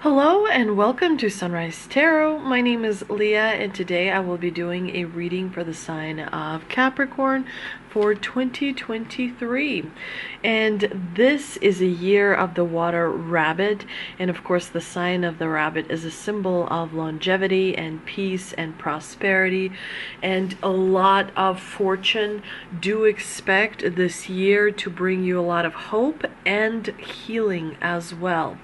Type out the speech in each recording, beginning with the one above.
Hello and welcome to Sunrise Tarot. My name is Leah and today I will be doing a reading for the sign of Capricorn for 2023. And this is a year of the water rabbit, and of course the sign of the rabbit is a symbol of longevity and peace and prosperity and a lot of fortune. Do expect this year to bring you a lot of hope and healing as well.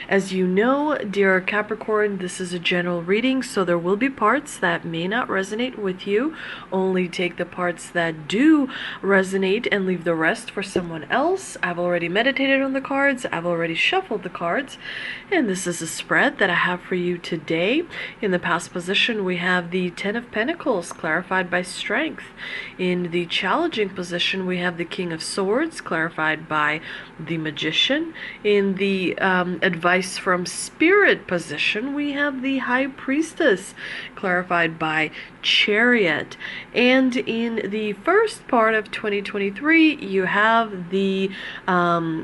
As you know, dear Capricorn, this is a general reading, so there will be parts that may not resonate with you. Only take the parts that do resonate and leave the rest for someone else. I've already meditated on the cards, I've already shuffled the cards, and this is a spread that I have for you today. In the past position, we have the Ten of Pentacles, clarified by Strength. In the challenging position, we have the King of Swords, clarified by the Magician. In the advice from Spirit position, we have the High Priestess, clarified by Chariot. And in the first part of 2023, you have the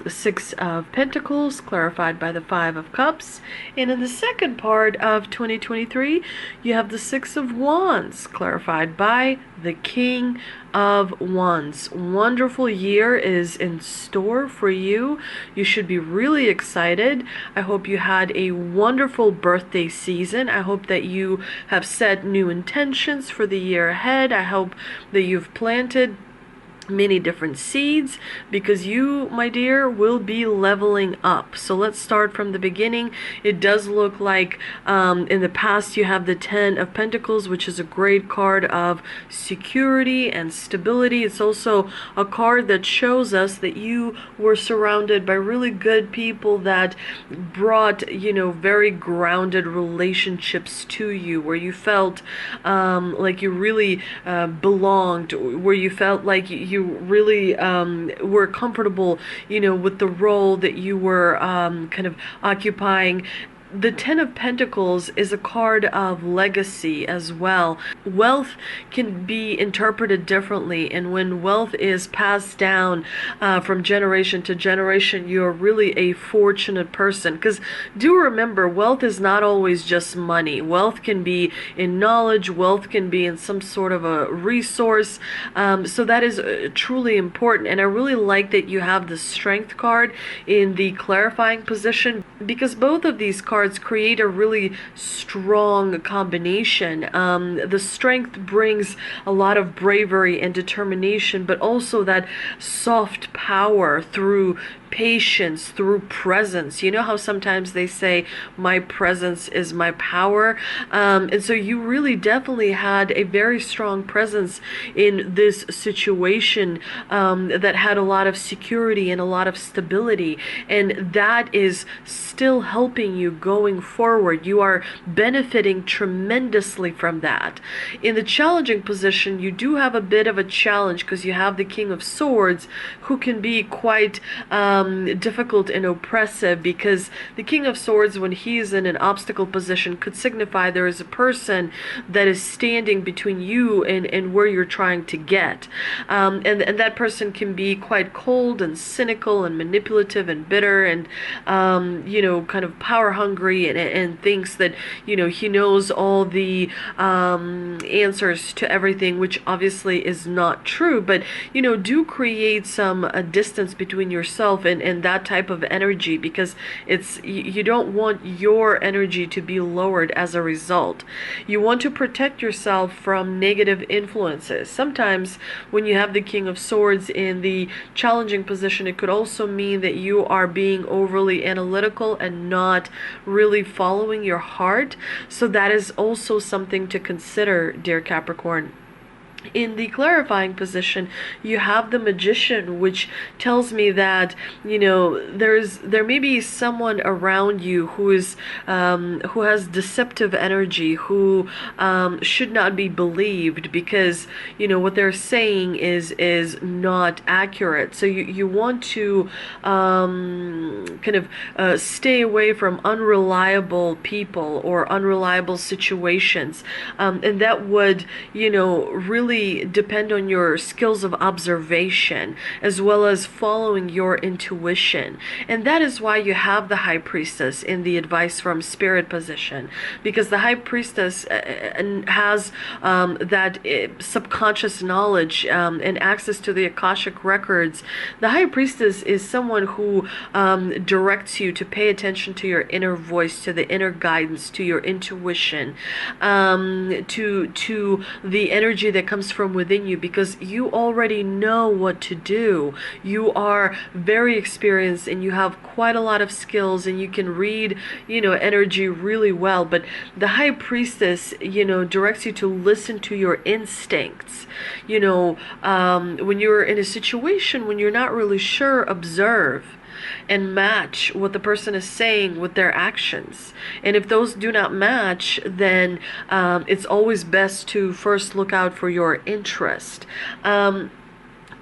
Six of Pentacles, clarified by the Five of Cups. And in the second part of 2023, you have the Six of Wands, clarified by the King of Wands. Wonderful year is in store for you. You should be really excited. I hope you had a wonderful birthday season. I hope that you have set new intentions for the year ahead. I hope that you've planted many different seeds, because you, my dear, will be leveling up. So let's start from the beginning. It does look like in the past you have the Ten of Pentacles, which is a great card of security and stability. It's also a card that shows us that you were surrounded by really good people that brought, very grounded relationships to you, where you felt like you really belonged, where you felt like you really were comfortable, with the role that you were kind of occupying. The Ten of Pentacles is a card of legacy as well. Wealth can be interpreted differently, and when wealth is passed down from generation to generation, you're really a fortunate person. Because do remember, wealth is not always just money. Wealth can be in knowledge, wealth can be in some sort of a resource. So that is truly important. And I really like that you have the Strength card in the clarifying position, because both of these cards create a really strong combination. The Strength brings a lot of bravery and determination, but also that soft power through patience, through presence. You know how sometimes they say, my presence is my power? And so you really definitely had a very strong presence in this situation that had a lot of security and a lot of stability. And that is still helping you going forward. You are benefiting tremendously from that. In the challenging position, you do have a bit of a challenge, because you have the King of Swords, who can be quite difficult and oppressive, because the King of Swords, when he's in an obstacle position, could signify there is a person that is standing between you and where you're trying to get. And that person can be quite cold and cynical and manipulative and bitter and, kind of power hungry and thinks that, he knows all the answers to everything, which obviously is not true. But, do create some distance between yourself and that type of energy, because you don't want your energy to be lowered as a result. You want to protect yourself from negative influences. Sometimes when you have the King of Swords in the challenging position, it could also mean that you are being overly analytical and not really following your heart. So that is also something to consider, dear Capricorn. In the clarifying position, you have the Magician, which tells me that there may be someone around you who has deceptive energy, who should not be believed, because what they're saying is not accurate. So you want to kind of stay away from unreliable people or unreliable situations, and that would really really depend on your skills of observation as well as following your intuition. And that is why you have the high priestess in the advice from spirit position, because the high priestess has that subconscious knowledge and access to the Akashic records. The high priestess is someone who directs you to pay attention to your inner voice, to the inner guidance, to your intuition, to the energy that comes from within you, because you already know what to do. You are very experienced and you have quite a lot of skills and you can read, energy really well. But the high priestess, directs you to listen to your instincts. When you're in a situation when you're not really sure, observe and match what the person is saying with their actions. And if those do not match, then it's always best to first look out for your interest.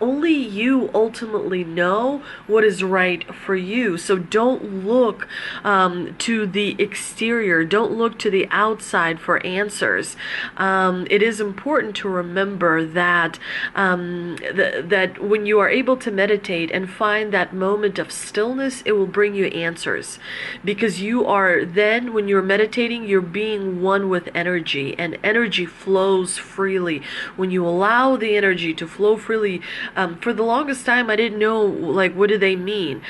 Only you ultimately know what is right for you. So don't look to the exterior. Don't look to the outside for answers. It is important to remember that that when you are able to meditate and find that moment of stillness, it will bring you answers. Because you are then, when you're meditating, you're being one with energy, and energy flows freely. When you allow the energy to flow freely, for the longest time I didn't know, like, what do they mean?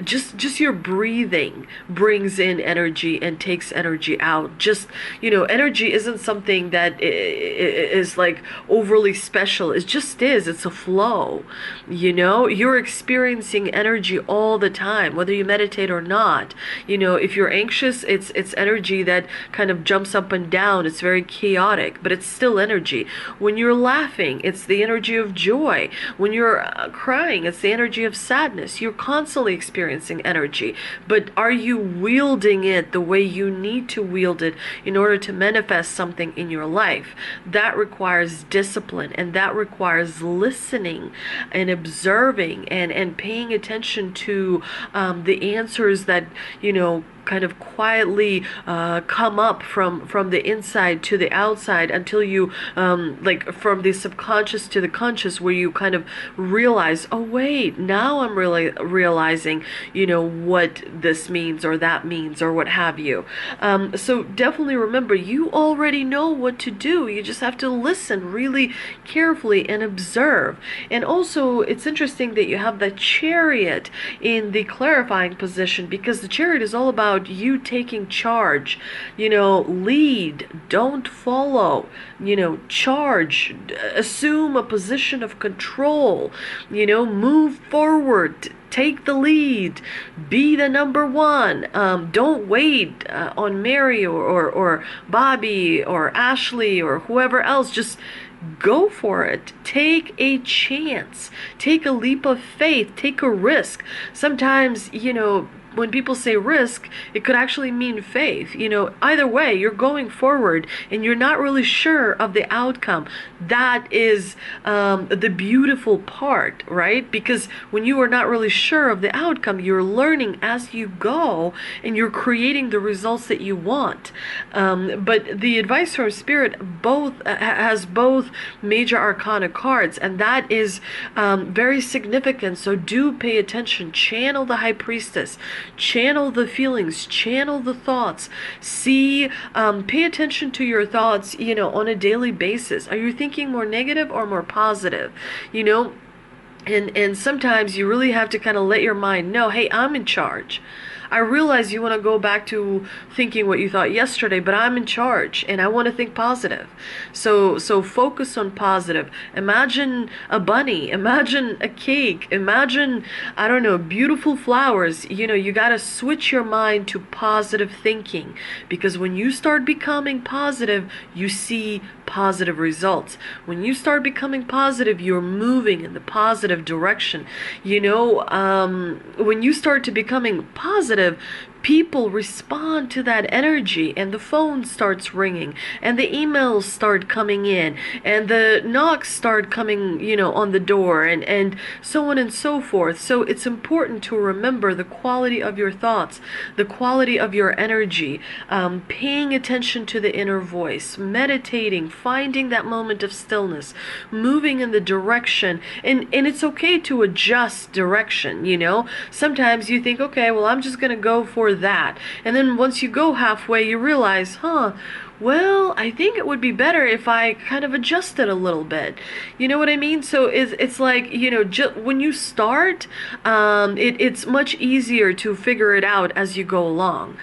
Just your breathing brings in energy and takes energy out. Just, energy isn't something that is like overly special. It just is. It's a flow. You're experiencing energy all the time, whether you meditate or not. If you're anxious, it's energy that kind of jumps up and down. It's very chaotic, but it's still energy. When you're laughing, it's the energy of joy. When you're crying, it's the energy of sadness. You're constantly experiencing energy, but are you wielding it the way you need to wield it in order to manifest something in your life? That requires discipline, and that requires listening and observing and paying attention to the answers that kind of quietly come up from the inside to the outside, until you like from the subconscious to the conscious, where you kind of realize, oh wait, now I'm really realizing what this means or that means or what have you. So definitely remember, you already know what to do. You just have to listen really carefully and observe. And also, it's interesting that you have the Chariot in the clarifying position, because the Chariot is all about you taking charge. Lead, don't follow. Charge, assume a position of control. Move forward, take the lead, be the number one. Don't wait on Mary or Bobby or Ashley or whoever else. Just go for it. Take a chance. Take a leap of faith. Take a risk. Sometimes, when people say risk, it could actually mean faith. Either way, you're going forward and you're not really sure of the outcome. That is the beautiful part, right? Because when you are not really sure of the outcome, you're learning as you go and you're creating the results that you want. But the advice from Spirit has both major arcana cards, and that is very significant. So do pay attention. Channel the High Priestess. Channel the feelings, channel the thoughts. Pay attention to your thoughts, on a daily basis. Are you thinking more negative or more positive? And sometimes you really have to kind of let your mind know, hey, I'm in charge. I realize you want to go back to thinking what you thought yesterday, but I'm in charge and I want to think positive. So focus on positive. Imagine a bunny, imagine a cake, imagine, I don't know, beautiful flowers. You got to switch your mind to positive thinking, because when you start becoming positive, you see positive results. When you start becoming positive, you're moving in the positive direction. When you start to becoming positive, people respond to that energy, and the phone starts ringing, and the emails start coming in, and the knocks start coming, on the door, and so on and so forth. So it's important to remember the quality of your thoughts, the quality of your energy, paying attention to the inner voice, meditating, finding that moment of stillness, moving in the direction, and it's okay to adjust direction. Sometimes you think, okay, well, I'm just gonna go for that, and then once you go halfway, you realize, well, I think it would be better if I kind of adjusted a little bit. You know what I mean? So it's like, when you start, it's much easier to figure it out as you go along.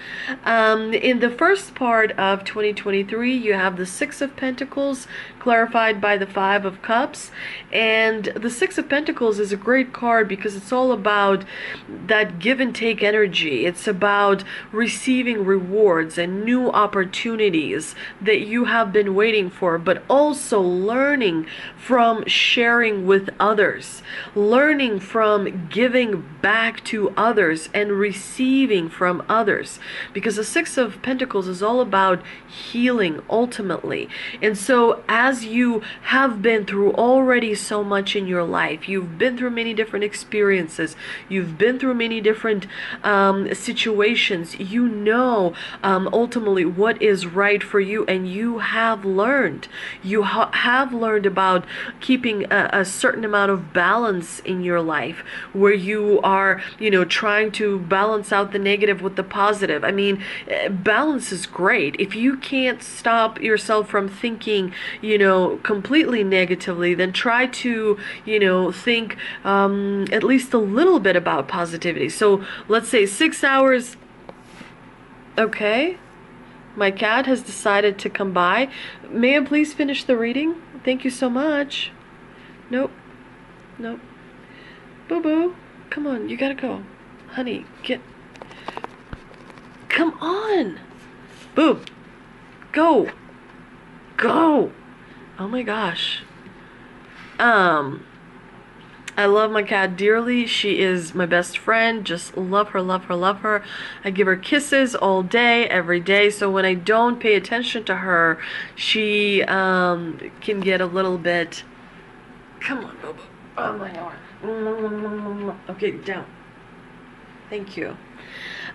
In the first part of 2023, you have the Six of Pentacles clarified by the Five of Cups. And the Six of Pentacles is a great card because it's all about that give and take energy. It's about receiving rewards and new opportunities that you have been waiting for, but also learning from sharing with others, learning from giving back to others and receiving from others, because the Six of Pentacles is all about healing ultimately. And so as you have been through already so much in your life, you've been through many different experiences, you've been through many different situations, ultimately what is right for you, and you have learned. You have learned about keeping a certain amount of balance in your life, where you are, trying to balance out the negative with the positive. I mean, balance is great. If you can't stop yourself from thinking, completely negatively, then try to, think at least a little bit about positivity. So let's say 6 hours. Okay. My cat has decided to come by. May I please finish the reading? Thank you so much. Nope. Boo-boo. Come on, you gotta go. Honey, come on. Boo. Go. Oh my gosh. I love my cat dearly. She is my best friend. Just love her, love her, love her. I give her kisses all day, every day. So when I don't pay attention to her, she can get a little bit... Come on, Bobo. Oh my arm. Okay, down. Thank you.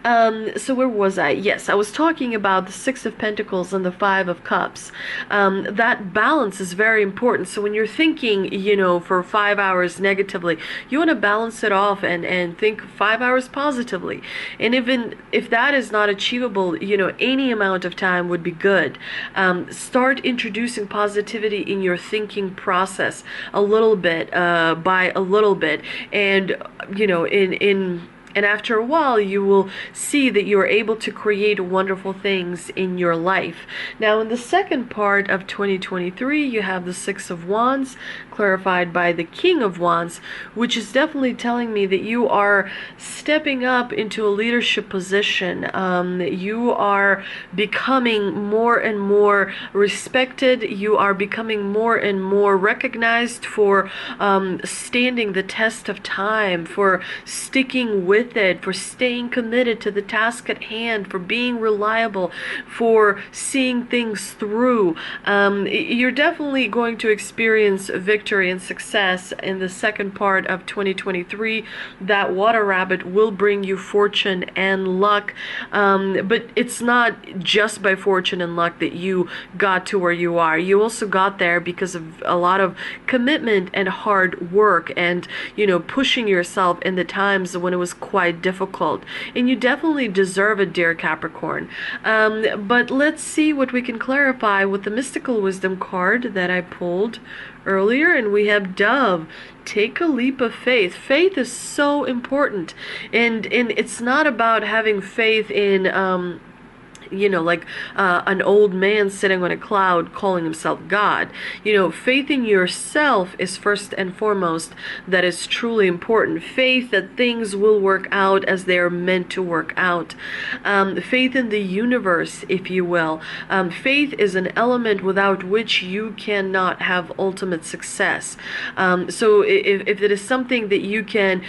So where was I? Yes, I was talking about the Six of Pentacles and the Five of Cups. That balance is very important. So when you're thinking, for 5 hours negatively, you want to balance it off and think 5 hours positively. And even if that is not achievable, any amount of time would be good. Start introducing positivity in your thinking process a little bit, by a little bit. And, and after a while, you will see that you are able to create wonderful things in your life. Now, in the second part of 2023, you have the Six of Wands, clarified by the King of Wands, which is definitely telling me that you are stepping up into a leadership position. You are becoming more and more respected. You are becoming more and more recognized for standing the test of time, for sticking with it, for staying committed to the task at hand, for being reliable, for seeing things through. You're definitely going to experience victory and success in the second part of 2023. That water rabbit will bring you fortune and luck, but it's not just by fortune and luck that you got to where you are. You also got there because of a lot of commitment and hard work, and pushing yourself in the times when it was quite difficult. And you definitely deserve it, dear Capricorn. But let's see what we can clarify with the Mystical Wisdom card that I pulled earlier. And we have Dove. Take a leap of faith. Faith is so important, and it's not about having faith in like an old man sitting on a cloud calling himself God. Faith in yourself is first and foremost. That is truly important. Faith that things will work out as they are meant to work out. Faith in the universe, if you will. Faith is an element without which you cannot have ultimate success. So if it is something that you can,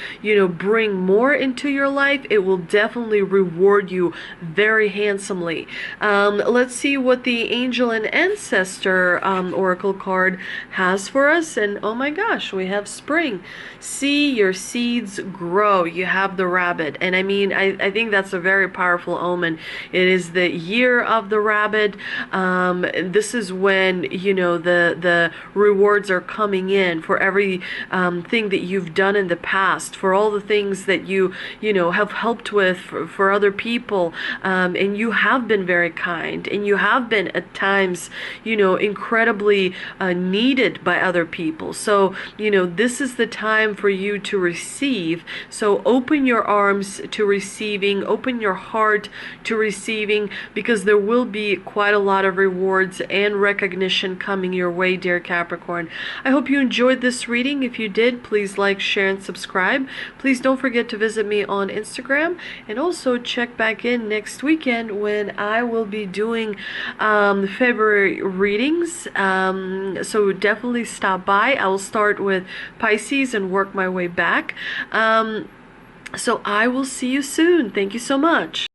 bring more into your life, it will definitely reward you very handsomely. Let's see what the angel and ancestor oracle card has for us. And oh my gosh, we have spring. See your seeds grow. You have the rabbit. And I mean, I think that's a very powerful omen. It is the year of the rabbit. This is when, the rewards are coming in for every thing that you've done in the past, for all the things that you have helped with for other people. And you have been very kind, and you have been at times, incredibly needed by other people. So, this is the time for you to receive. So open your arms to receiving, open your heart to receiving, because there will be quite a lot of rewards and recognition coming your way, dear Capricorn. I hope you enjoyed this reading. If you did, please like, share, and subscribe. Please don't forget to visit me on Instagram, and also check back in next weekend when I will be doing February readings. So definitely stop by. I will start with Pisces and work my way back. So I will see you soon. Thank you so much.